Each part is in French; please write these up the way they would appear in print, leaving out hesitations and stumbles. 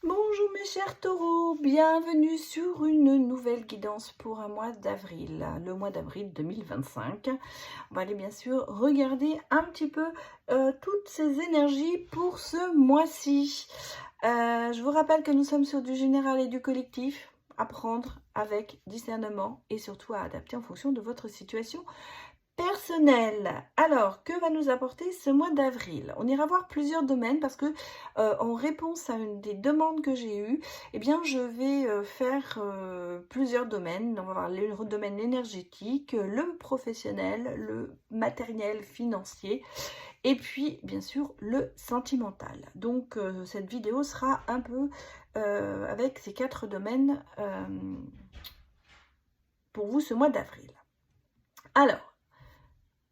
Bonjour mes chers taureaux, bienvenue sur une nouvelle guidance pour un mois d'avril, le mois d'avril 2025. On va aller bien sûr regarder un petit peu toutes ces énergies pour ce mois-ci. Je vous rappelle que nous sommes sur du général et du collectif, à prendre avec discernement et surtout à adapter en fonction de votre situation personnel. Alors, que va nous apporter ce mois d'avril? On ira voir plusieurs domaines parce que en réponse à une des demandes que j'ai eues, eh bien, je vais faire plusieurs domaines. On va voir le domaine énergétique, le professionnel, le matériel financier et puis, bien sûr, le sentimental. Donc, cette vidéo sera un peu avec ces 4 domaines pour vous ce mois d'avril. Alors,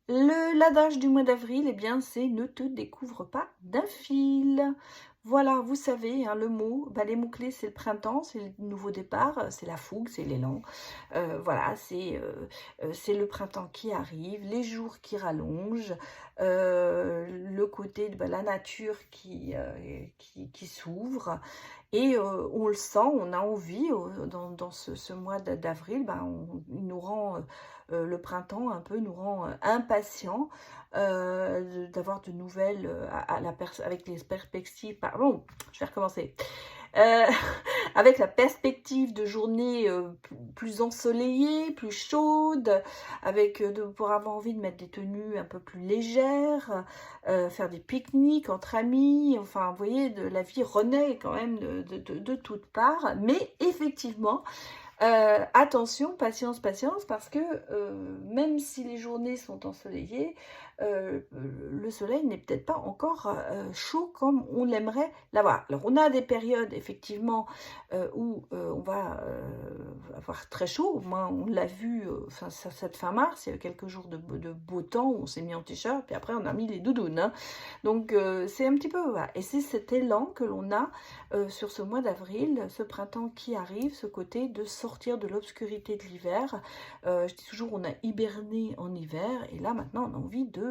l'adage du mois d'avril, eh bien, c'est « ne te découvre pas d'un fil ». Voilà, vous savez, hein, le mot, les mots-clés, c'est le printemps, c'est le nouveau départ, c'est la fougue, c'est l'élan. Voilà, c'est le printemps qui arrive, les jours qui rallongent, le côté de la nature qui s'ouvre. Et on le sent, on a envie, dans ce mois d'avril, il nous rend, le printemps un peu nous rend impatients d'avoir de nouvelles avec les perspectives, pardon, je vais recommencer, euh, avec la perspective de journées plus ensoleillées, plus chaudes, avec pour avoir envie de mettre des tenues un peu plus légères, faire des pique-niques entre amis, enfin vous voyez, la vie renaît quand même de toutes parts, mais effectivement, attention, patience, patience, parce que même si les journées sont ensoleillées, le soleil n'est peut-être pas encore chaud comme on l'aimerait l'avoir. Alors on a des périodes effectivement où on va avoir très chaud, au moins on l'a vu cette fin mars, il y a eu quelques jours de beau temps où on s'est mis en t-shirt, puis après on a mis les doudounes, hein. Donc c'est un petit peu, voilà. Et c'est cet élan que l'on a sur ce mois d'avril, ce printemps qui arrive, ce côté de sortir de l'obscurité de l'hiver. Je dis toujours, on a hiberné en hiver, et là maintenant on a envie de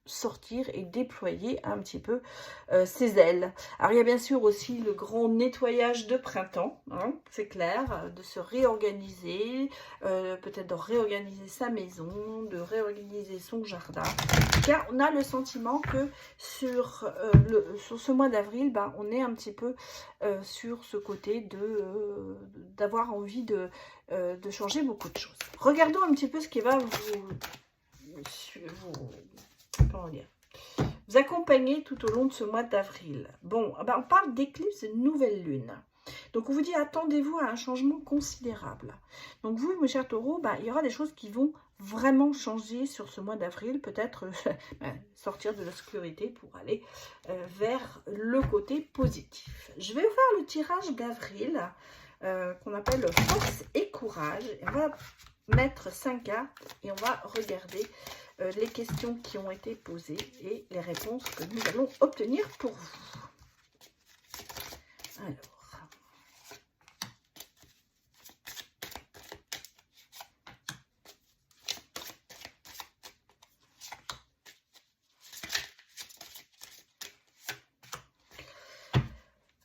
sortir et déployer un petit peu ses ailes. Alors il y a bien sûr aussi le grand nettoyage de printemps, hein, c'est clair, de se réorganiser, peut-être de réorganiser sa maison, de réorganiser son jardin, car on a le sentiment que sur ce mois d'avril, on est un petit peu sur ce côté d'avoir envie de changer beaucoup de choses. Regardons un petit peu ce qui va comment dire, vous accompagner tout au long de ce mois d'avril. Bon, on parle d'éclipse de nouvelle lune. Donc on vous dit, attendez-vous à un changement considérable. Donc vous, mes chers taureaux, il y aura des choses qui vont vraiment changer sur ce mois d'avril. Peut-être sortir de l'obscurité pour aller vers le côté positif. Je vais vous faire le tirage d'avril qu'on appelle force et courage. Et on va mettre 5 cartes et on va regarder les questions qui ont été posées et les réponses que nous allons obtenir pour vous.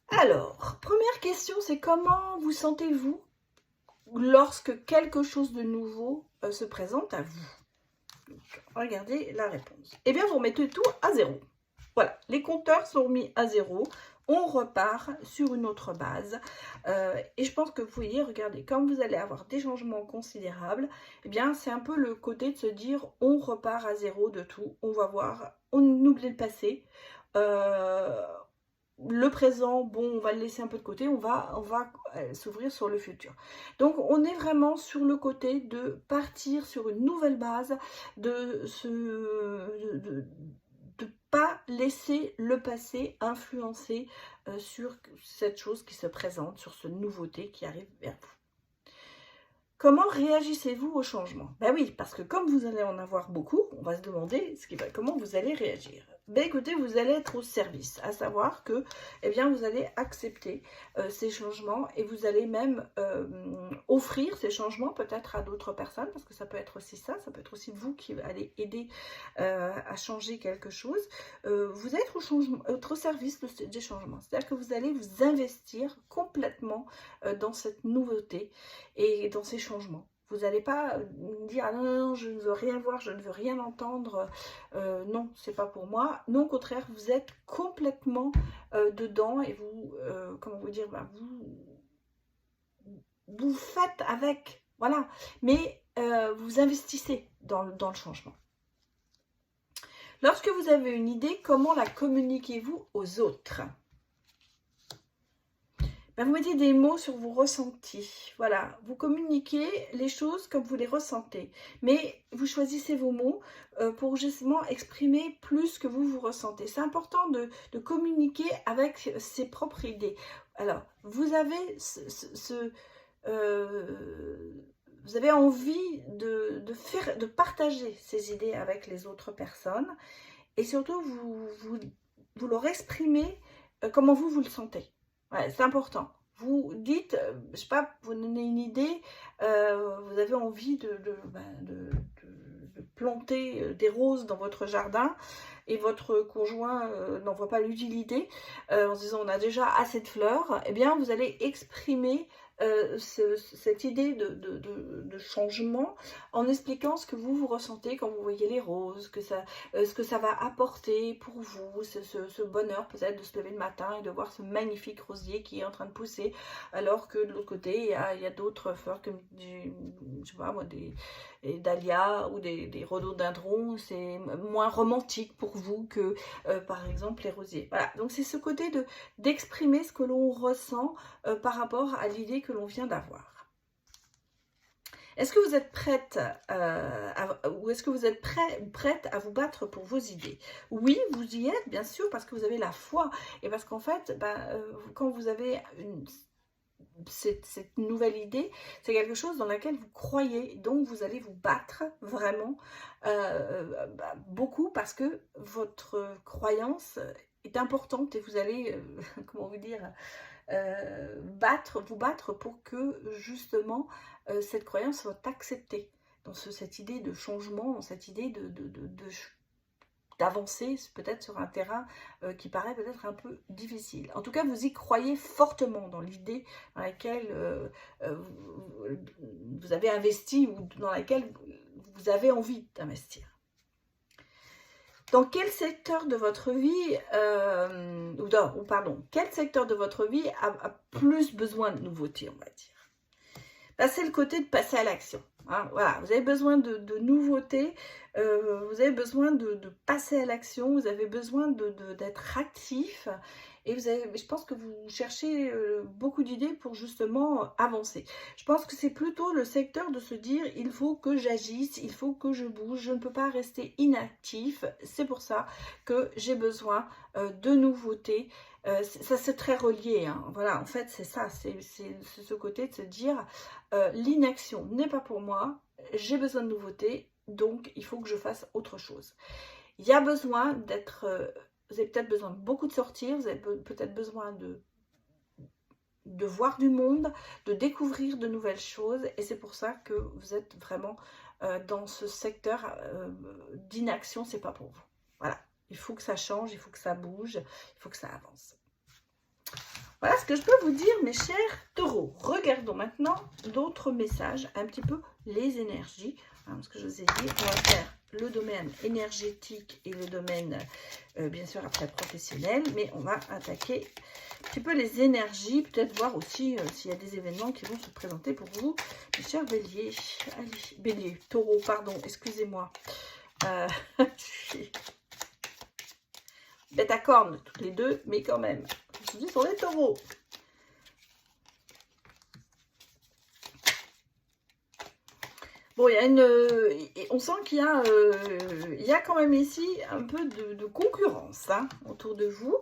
Alors, première question, c'est comment vous sentez-vous lorsque quelque chose de nouveau se présente à vous? Donc, regardez la réponse. Eh bien, vous remettez tout à 0. Voilà, les compteurs sont mis à 0. On repart sur une autre base. Et je pense que vous voyez, regardez, quand vous allez avoir des changements considérables, eh bien, c'est un peu le côté de se dire, on repart à 0 de tout. On va voir, on oublie le passé. Le présent, bon, on va le laisser un peu de côté, on va s'ouvrir sur le futur. Donc, on est vraiment sur le côté de partir sur une nouvelle base, de pas laisser le passé influencer sur cette chose qui se présente, sur cette nouveauté qui arrive vers vous. Comment réagissez-vous au changement? Ben oui, parce que comme vous allez en avoir beaucoup, on va se demander comment vous allez réagir. ben écoutez, vous allez être au service, à savoir que, eh bien, vous allez accepter ces changements et vous allez même offrir ces changements peut-être à d'autres personnes, parce que ça peut être aussi ça peut être aussi vous qui allez aider à changer quelque chose. Vous êtes au service des changements, c'est-à-dire que vous allez vous investir complètement dans cette nouveauté et dans ces changements. Vous n'allez pas dire « Ah non, non, non, je ne veux rien voir, je ne veux rien entendre, non, c'est pas pour moi ». Non, au contraire, vous êtes complètement dedans et vous, comment vous dire, ben, vous faites avec, voilà. Mais vous investissez dans le changement. Lorsque vous avez une idée, comment la communiquez-vous aux autres ? Ben, vous mettez des mots sur vos ressentis. Voilà, vous communiquez les choses comme vous les ressentez. Mais vous choisissez vos mots pour justement exprimer plus que vous ressentez. C'est important de communiquer avec ses propres idées. Alors, vous avez vous avez envie de partager ces idées avec les autres personnes. Et surtout, vous leur exprimez comment vous le sentez. Ouais, c'est important. Vous dites, je sais pas, vous donnez une idée, vous avez envie de planter des roses dans votre jardin et votre conjoint n'en voit pas l'utilité, en se disant on a déjà assez de fleurs, eh bien vous allez exprimer cette idée de changement en expliquant ce que vous ressentez quand vous voyez les roses, ce que ça va apporter pour vous, ce bonheur peut-être de se lever le matin et de voir ce magnifique rosier qui est en train de pousser, alors que de l'autre côté il y a d'autres fleurs comme je sais pas moi, des dahlias ou des rhododendrons. C'est moins romantique pour vous que par exemple les rosiers. Voilà, donc c'est ce côté d'exprimer ce que l'on ressent par rapport à l'idée que l'on vient d'avoir. Est-ce que vous êtes prête ou est-ce que vous êtes prête à vous battre pour vos idées? Oui, vous y êtes, bien sûr, parce que vous avez la foi. Et parce qu'en fait, quand vous avez cette nouvelle idée, c'est quelque chose dans laquelle vous croyez, donc vous allez vous battre vraiment beaucoup, parce que votre croyance est importante et vous allez, comment vous dire, vous battre pour que justement cette croyance soit acceptée dans cette idée de changement, dans cette idée d'avancer peut-être sur un terrain qui paraît peut-être un peu difficile. En tout cas, vous y croyez fortement dans l'idée dans laquelle vous avez investi ou dans laquelle vous avez envie d'investir. Dans quel secteur de votre vie, quel secteur de votre vie a plus besoin de nouveautés, on va dire? C'est le côté de passer à l'action. Hein, voilà, vous avez besoin de nouveautés, vous avez besoin de passer à l'action, vous avez besoin d'être actif. Et je pense que vous cherchez beaucoup d'idées pour justement avancer. Je pense que c'est plutôt le secteur de se dire il faut que j'agisse, il faut que je bouge, je ne peux pas rester inactif. C'est pour ça que j'ai besoin de nouveautés. Ça c'est très relié, hein. Voilà, en fait c'est ça, c'est ce côté de se dire l'inaction n'est pas pour moi, j'ai besoin de nouveautés, donc il faut que je fasse autre chose. Il y a besoin d'être... vous avez peut-être besoin de beaucoup de sortir, vous avez peut-être besoin de voir du monde, de découvrir de nouvelles choses. Et c'est pour ça que vous êtes vraiment dans ce secteur d'inaction, c'est pas pour vous. Voilà, il faut que ça change, il faut que ça bouge, il faut que ça avance. Voilà ce que je peux vous dire, mes chers taureaux. Regardons maintenant d'autres messages, un petit peu les énergies. Hein, parce que je vous ai dit, on va faire le domaine énergétique et le domaine, bien sûr, après professionnel. Mais on va attaquer un petit peu les énergies, peut-être voir aussi s'il y a des événements qui vont se présenter pour vous, mes chers béliers. Allez, bélier, taureau, pardon, excusez-moi. Bête à cornes, toutes les deux, mais quand même. Je dis sur les taureaux. Bon, il y a on sent qu'il y a quand même ici un peu de concurrence hein, autour de vous.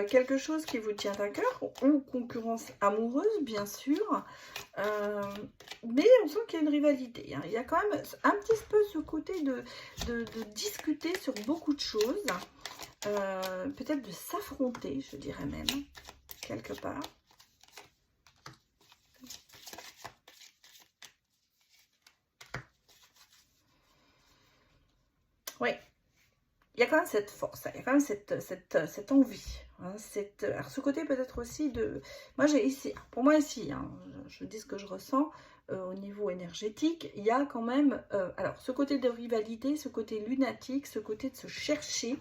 Quelque chose qui vous tient à cœur, ou concurrence amoureuse, bien sûr. Mais on sent qu'il y a une rivalité. Hein. Il y a quand même un petit peu ce côté de discuter sur beaucoup de choses. peut-être de s'affronter, je dirais même, quelque part. Oui, il y a quand même cette force, il y a quand même cette envie. Hein, alors ce côté peut-être aussi de... Moi j'ai ici, pour moi ici, hein, je dis ce que je ressens au niveau énergétique, il y a quand même, alors ce côté de rivalité, ce côté lunatique, ce côté de se chercher,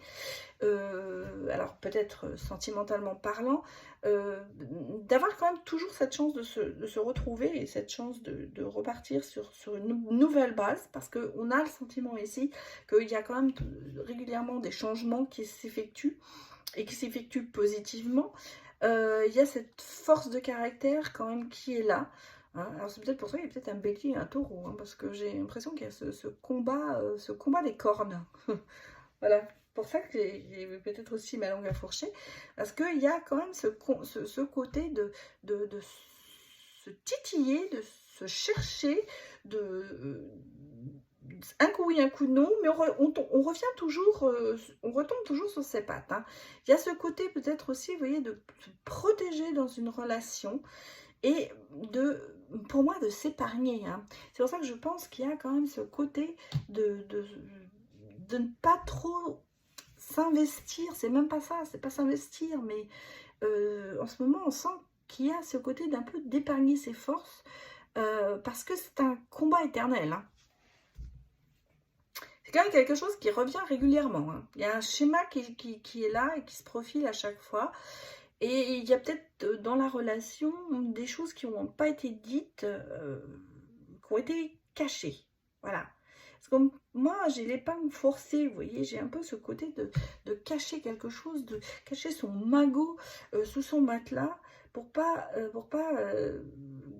alors peut-être sentimentalement parlant, d'avoir quand même toujours cette chance de se retrouver et cette chance de repartir sur une nouvelle base, parce qu'on a le sentiment ici qu'il y a quand même régulièrement des changements qui s'effectuent et qui s'effectuent positivement. Il y a cette force de caractère quand même qui est là. Hein. Alors c'est peut-être pour ça qu'il y a peut-être un bélier et un taureau, hein, parce que j'ai l'impression qu'il y a ce combat des cornes. Voilà, pour ça que j'ai peut-être aussi ma langue à fourcher, parce qu'il y a quand même ce côté de se titiller, de se chercher, un coup oui, un coup non, mais on revient toujours, on retombe toujours sur ses pattes. Hein. Il y a ce côté peut-être aussi, vous voyez, de se protéger dans une relation et pour moi, de s'épargner. Hein. C'est pour ça que je pense qu'il y a quand même ce côté de ne pas trop s'investir, c'est même pas ça, c'est pas s'investir, mais en ce moment on sent qu'il y a ce côté d'un peu d'épargner ses forces, parce que c'est un combat éternel. Hein. C'est quand même quelque chose qui revient régulièrement. Hein. Il y a un schéma qui est là et qui se profile à chaque fois. Et il y a peut-être dans la relation des choses qui n'ont pas été dites, qui ont été cachées. Voilà. Parce que moi, j'ai l'épingle forcée, vous voyez, j'ai un peu ce côté de cacher quelque chose, de cacher son magot sous son matelas pour pas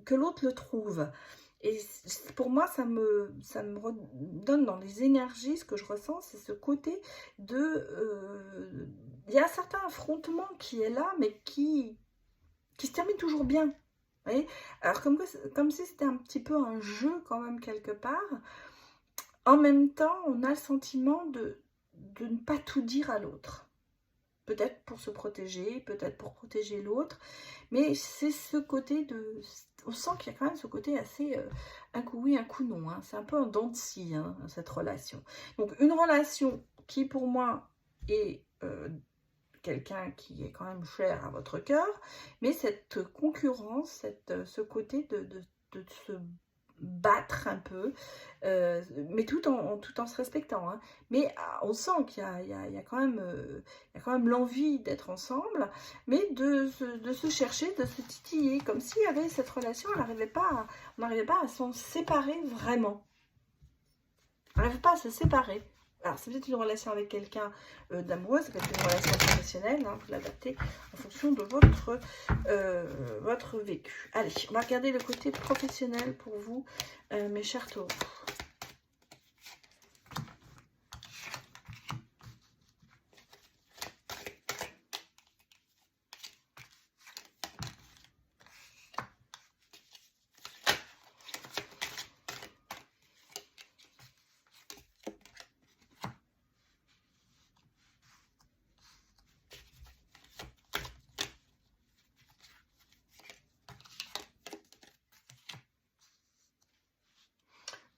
que l'autre le trouve. Et pour moi, ça me donne dans les énergies, ce que je ressens, c'est ce côté de... il y a un certain affrontement qui est là, mais qui se termine toujours bien. Vous voyez, alors comme si c'était un petit peu un jeu quand même quelque part. En même temps, on a le sentiment de ne pas tout dire à l'autre. Peut-être pour se protéger, peut-être pour protéger l'autre. Mais c'est ce côté de... On sent qu'il y a quand même ce côté assez... un coup oui, un coup non. Hein. C'est un peu un dent de scie, hein, cette relation. Donc une relation qui pour moi est quelqu'un qui est quand même cher à votre cœur. Mais cette concurrence, ce côté de se battre un peu, mais tout en se respectant. Hein. Mais on sent qu'il y a quand même l'envie d'être ensemble, mais de se chercher, de se titiller, comme s'il y avait cette relation, on n'arrivait pas à s'en séparer vraiment. On n'arrivait pas à se séparer. Alors, c'est peut-être une relation avec quelqu'un d'amoureux, c'est peut-être une relation professionnelle, hein, vous l'adaptez en fonction de votre vécu. Allez, on va regarder le côté professionnel pour vous, mes chers taureaux.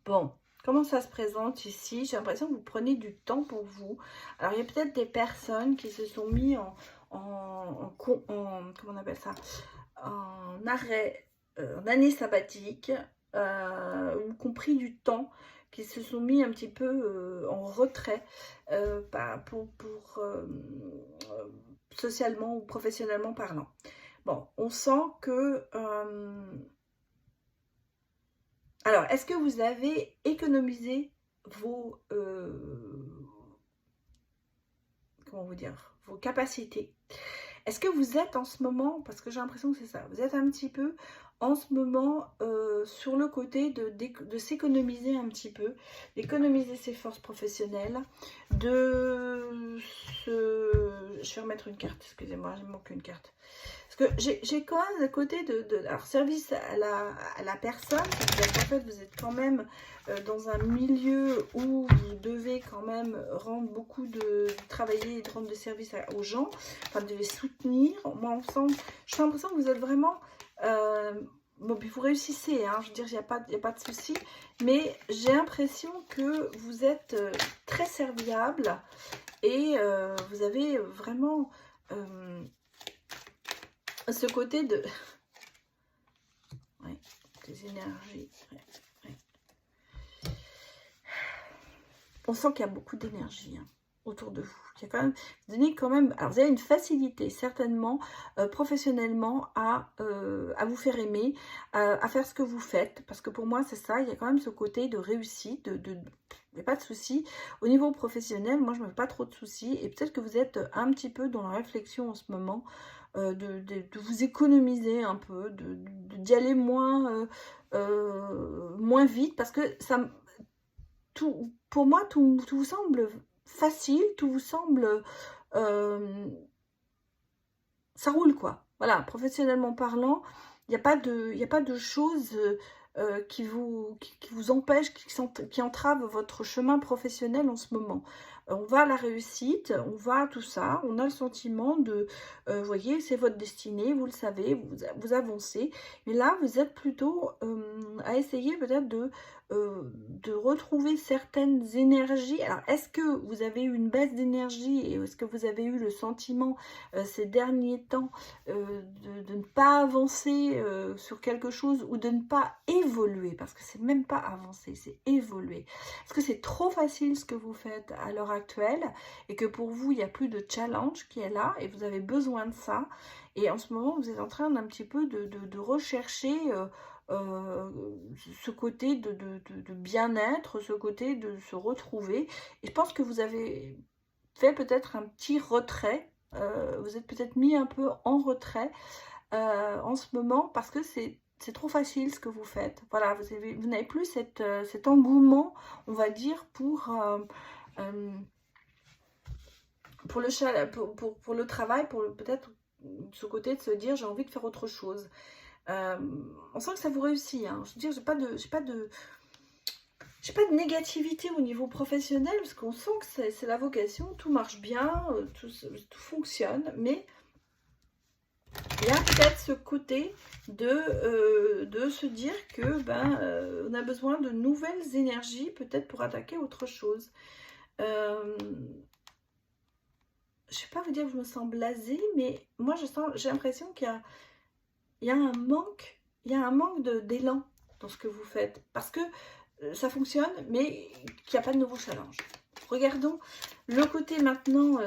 Bon, comment ça se présente ici? J'ai l'impression que vous prenez du temps pour vous. Alors, il y a peut-être des personnes qui se sont mis comment on appelle ça? En arrêt, en année sabbatique, ou compris du temps, qui se sont mis un petit peu en retrait pour socialement ou professionnellement parlant. Bon, on sent que... alors, est-ce que vous avez économisé vos... comment vous dire? Vos capacités? Est-ce que vous êtes en ce moment, parce que j'ai l'impression que c'est ça, vous êtes un petit peu en ce moment sur le côté de s'économiser un petit peu, d'économiser ses forces professionnelles, je vais remettre une carte, excusez-moi, il me manque une carte. Parce que j'ai quand même le côté alors service à la personne, c'est-à-dire qu'en fait vous êtes quand même dans un milieu où vous devez quand même rendre beaucoup travailler et de rendre de service aux gens, enfin de les soutenir. Moi ensemble, j'ai l'impression que vous êtes vraiment bon, puis vous réussissez, hein, je veux dire, il n'y a pas de souci, mais j'ai l'impression que vous êtes très serviable et vous avez vraiment ce côté de... ouais, des énergies. Ouais, ouais. On sent qu'il y a beaucoup d'énergie hein, autour de vous. Il y a quand même, vous donnez quand même, alors vous avez une facilité certainement professionnellement à vous faire aimer, à faire ce que vous faites. Parce que pour moi c'est ça, il y a quand même ce côté de réussite, il n'y a pas de souci. Au niveau professionnel, moi je ne me fais pas trop de soucis. Et peut-être que vous êtes un petit peu dans la réflexion en ce moment. De vous économiser un peu, d'y aller moins vite, parce que ça, pour moi, tout vous semble facile, tout vous semble... ça roule, quoi. Voilà, professionnellement parlant, il n'y a pas de choses qui vous empêchent, qui entravent votre chemin professionnel en ce moment. On va à la réussite, on va à tout ça, on a le sentiment de, vous voyez, c'est votre destinée, vous le savez, vous avancez. Mais là, vous êtes plutôt à essayer peut-être de retrouver certaines énergies. Alors, est-ce que vous avez eu une baisse d'énergie et est-ce que vous avez eu le sentiment ces derniers temps de ne pas avancer sur quelque chose ou de ne pas évoluer, parce que c'est même pas avancer, c'est évoluer. Est-ce que c'est trop facile ce que vous faites à l'heure actuelle et que pour vous il n'y a plus de challenge qui est là et vous avez besoin de ça, et en ce moment vous êtes en train d'un petit peu de rechercher ce côté de bien-être, ce côté de se retrouver, et je pense que vous avez fait peut-être un petit retrait. Vous êtes peut-être mis un peu en retrait en ce moment parce que c'est trop facile ce que vous faites. Voilà, vous n'avez plus cet engouement, on va dire, pour le travail, pour peut-être ce côté de se dire j'ai envie de faire autre chose. On sent que ça vous réussit. Hein. Je veux dire, j'ai pas de négativité au niveau professionnel, parce qu'on sent que c'est la vocation, tout marche bien, tout fonctionne, mais il y a peut-être ce côté de se dire que on a besoin de nouvelles énergies, peut-être pour attaquer autre chose. Je ne vais pas vous dire que je me sens blasée, mais moi j'ai l'impression qu'il y a un manque, d'élan dans ce que vous faites, parce que ça fonctionne, mais qu'il n'y a pas de nouveau challenge. Regardons le côté maintenant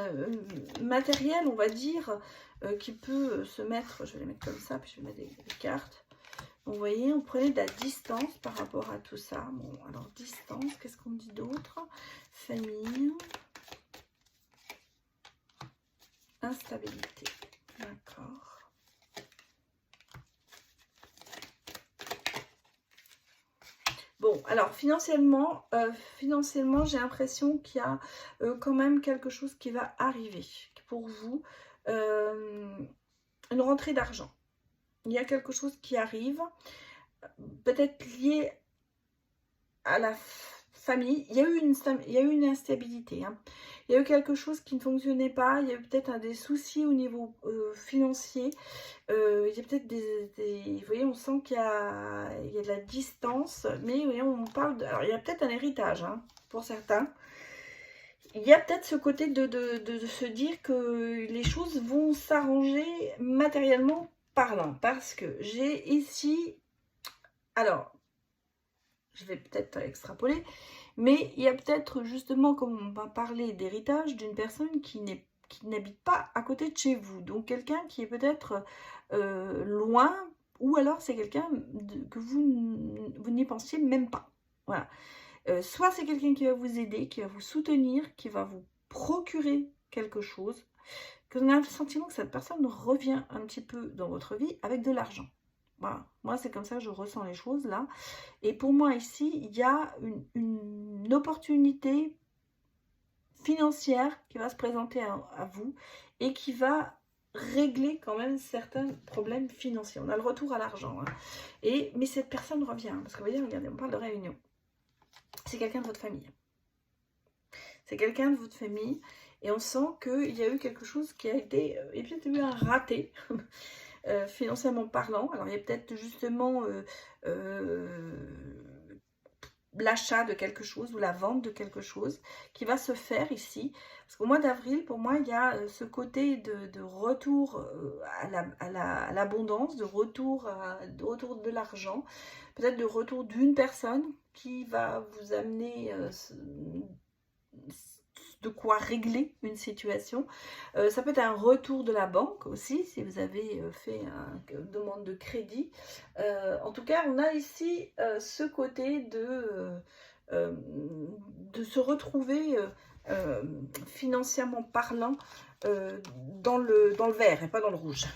matériel, on va dire, qui peut se mettre, je vais les mettre comme ça, puis je vais mettre des cartes. Donc, vous voyez, on prenait de la distance par rapport à tout ça. Bon, alors distance, qu'est-ce qu'on dit d'autre? Famille. Instabilité. D'accord. Bon, alors financièrement, j'ai l'impression qu'il y a quand même quelque chose qui va arriver pour vous. Une rentrée d'argent. Il y a quelque chose qui arrive, peut-être lié à la famille. Il y a eu une instabilité. Hein. Il y a eu quelque chose qui ne fonctionnait pas. Il y a eu peut-être des soucis au niveau financier. Il y a peut-être vous voyez, on sent qu'il y a de la distance, mais vous voyez, on parle alors il y a peut-être un héritage hein, pour certains. Il y a peut-être ce côté de se dire que les choses vont s'arranger matériellement parlant, parce que j'ai ici, alors je vais peut-être extrapoler, mais il y a peut-être justement, comme on va parler d'héritage, d'une personne qui n'habite pas à côté de chez vous, donc quelqu'un qui est peut-être loin, ou alors c'est quelqu'un que vous n'y pensiez même pas. Voilà. Soit c'est quelqu'un qui va vous aider, qui va vous soutenir, qui va vous procurer quelque chose, que vous avez le sentiment que cette personne revient un petit peu dans votre vie avec de l'argent. Voilà, moi c'est comme ça que je ressens les choses là. Et pour moi ici, il y a une opportunité financière qui va se présenter à vous et qui va régler quand même certains problèmes financiers. On a le retour à l'argent. Hein. Mais cette personne revient. Parce que vous voyez, regardez, on parle de réunion. C'est quelqu'un de votre famille. C'est quelqu'un de votre famille. Et on sent qu'il y a eu quelque chose qui a été... et peut-être eu un raté. Financièrement parlant. Alors il y a peut-être justement l'achat de quelque chose ou la vente de quelque chose qui va se faire ici. Parce qu'au mois d'avril, pour moi, il y a ce côté de retour à l'abondance, de retour de l'argent, peut-être de retour d'une personne qui va vous amener de quoi régler une situation. Ça peut être un retour de la banque aussi, si vous avez fait une demande de crédit. En tout cas, on a ici ce côté de se retrouver financièrement parlant dans le vert et pas dans le rouge.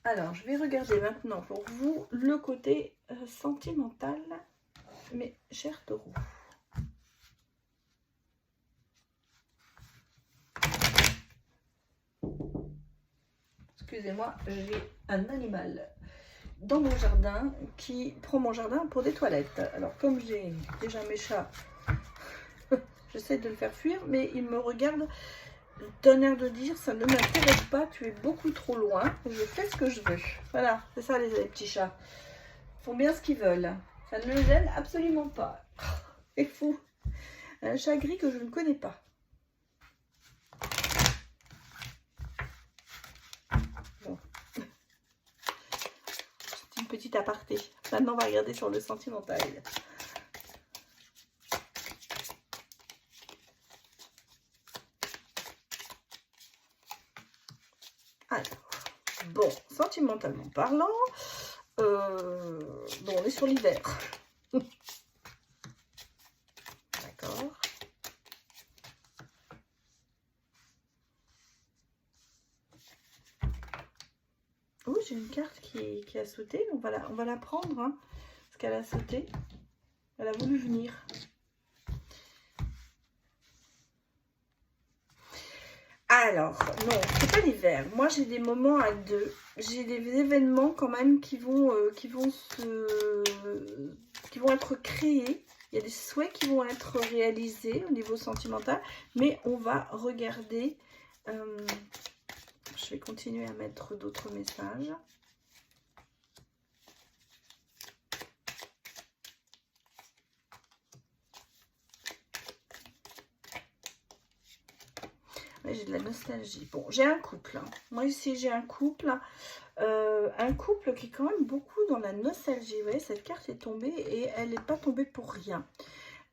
Alors, je vais regarder maintenant pour vous le côté sentimental, mes chers taureaux. Excusez-moi, j'ai un animal dans mon jardin qui prend mon jardin pour des toilettes. Alors, comme j'ai déjà mes chats, j'essaie de le faire fuir, mais il me regarde d'un air de dire, ça ne m'intéresse pas, tu es beaucoup trop loin, je fais ce que je veux. Voilà, c'est ça les petits chats. Ils font bien ce qu'ils veulent. Ça ne le gêne absolument pas. C'est fou. Un chat gris que je ne connais pas. Bon. C'est une petite aparté. Maintenant, on va regarder sur le sentimental. Alors, bon, sentimentalement parlant, bon, on est sur l'hiver. D'accord. Oh, j'ai une carte qui a sauté. On va la prendre, hein, parce qu'elle a sauté. Elle a voulu venir. Alors, non, c'est pas l'hiver. Moi, j'ai des moments à deux. J'ai des événements quand même qui vont être créés. Il y a des souhaits qui vont être réalisés au niveau sentimental. Mais on va regarder. Je vais continuer à mettre d'autres messages. J'ai de la nostalgie. Bon, j'ai un couple. Hein. Moi, ici, j'ai un couple. Un couple qui est quand même beaucoup dans la nostalgie. Vous voyez, cette carte est tombée et elle n'est pas tombée pour rien.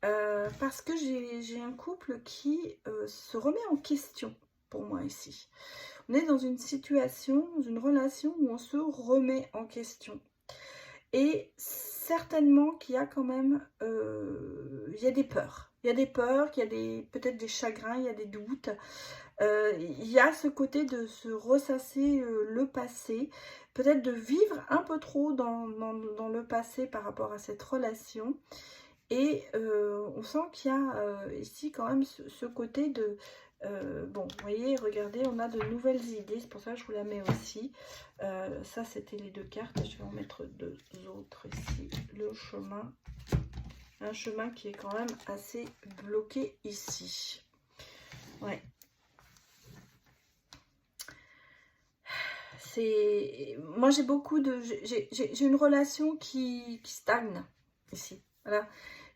Parce que j'ai un couple qui se remet en question pour moi ici. On est dans une situation, dans une relation où on se remet en question. Et certainement qu'il y a quand même, il y a des peurs. Il y a des peurs, il y a peut-être des chagrins, il y a des doutes. Il y a ce côté de se ressasser le passé, peut-être de vivre un peu trop dans le passé par rapport à cette relation. Et on sent qu'il y a ici quand même ce côté de... bon, vous voyez, regardez, on a de nouvelles idées, c'est pour ça que je vous la mets aussi. Ça, c'était les deux cartes. Je vais en mettre deux autres ici. Le chemin. Un chemin qui est quand même assez bloqué ici. Ouais. Moi, j'ai beaucoup de... J'ai une relation qui stagne ici. Voilà.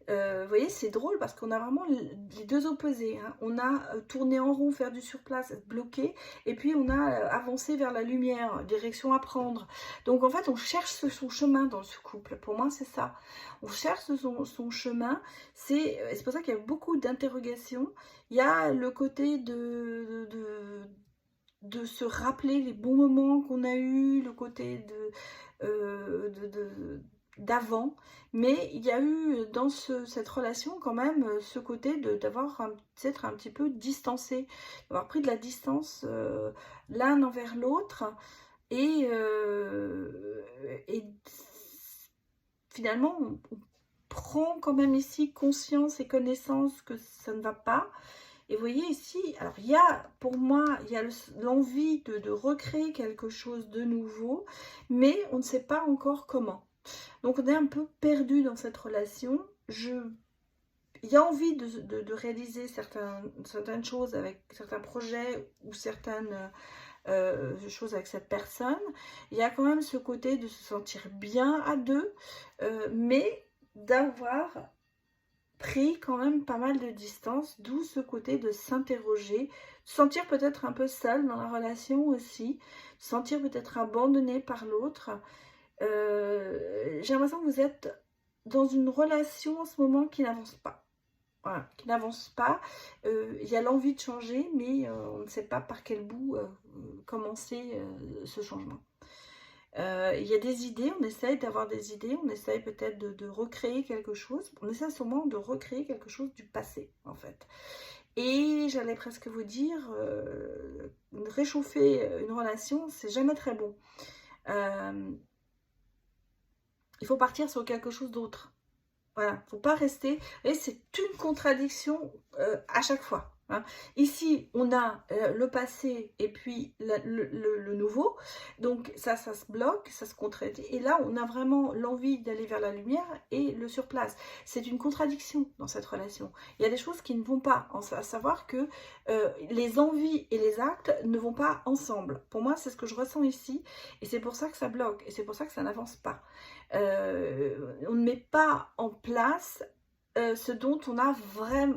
Vous voyez, c'est drôle parce qu'on a vraiment les deux opposés. Hein. On a tourné en rond, faire du surplace, bloqué. Et puis, on a avancé vers la lumière, direction à prendre. Donc, en fait, on cherche son chemin dans ce couple. Pour moi, c'est ça. On cherche son chemin. C'est pour ça qu'il y a beaucoup d'interrogations. Il y a le côté de se rappeler les bons moments qu'on a eus, le côté d'avant, mais il y a eu dans cette relation quand même ce côté d'avoir peut-être un petit peu distancé, d'avoir pris de la distance l'un envers l'autre et finalement on prend quand même ici conscience et connaissance que ça ne va pas. Et vous voyez ici, alors il y a, pour moi, il y a l'envie de recréer quelque chose de nouveau, mais on ne sait pas encore comment. Donc on est un peu perdu dans cette relation. Il y a envie de réaliser certaines choses avec certains projets ou certaines choses avec cette personne. Il y a quand même ce côté de se sentir bien à deux, mais d'avoir pris quand même pas mal de distance, d'où ce côté de s'interroger, sentir peut-être un peu seul dans la relation aussi, sentir peut-être abandonné par l'autre. J'ai l'impression que vous êtes dans une relation en ce moment qui n'avance pas. Voilà, qui n'avance pas. Il y a l'envie de changer, mais on ne sait pas par quel bout commencer ce changement. Il y a des idées, on essaye d'avoir des idées, on essaye peut-être de recréer quelque chose. On essaie sûrement de recréer quelque chose du passé, en fait. Et j'allais presque vous dire, réchauffer une relation, c'est jamais très bon. Il faut partir sur quelque chose d'autre. Voilà, il ne faut pas rester. Et c'est une contradiction à chaque fois. Hein. Ici, on a le passé et puis le nouveau. Donc ça se bloque, ça se contredit. Et là, on a vraiment l'envie d'aller vers la lumière et le surplace. C'est une contradiction dans cette relation. Il y a des choses qui ne vont pas. À savoir que les envies et les actes ne vont pas ensemble. Pour moi, c'est ce que je ressens ici. Et c'est pour ça que ça bloque. Et c'est pour ça que ça n'avance pas. On ne met pas en place ce dont on a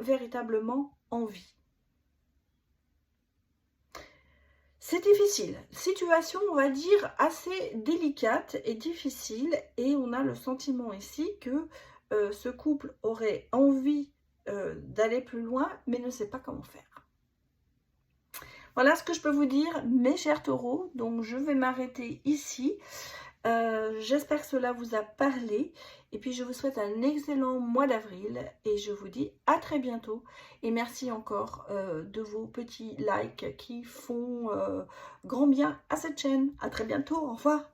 véritablement envie. C'est difficile. Situation, on va dire, assez délicate et difficile. Et on a le sentiment ici que ce couple aurait envie d'aller plus loin, mais ne sait pas comment faire. Voilà ce que je peux vous dire, mes chers taureaux. Donc, je vais m'arrêter ici. J'espère que cela vous a parlé et puis je vous souhaite un excellent mois d'avril et je vous dis à très bientôt et merci encore de vos petits likes qui font grand bien à cette chaîne. À très bientôt, au revoir.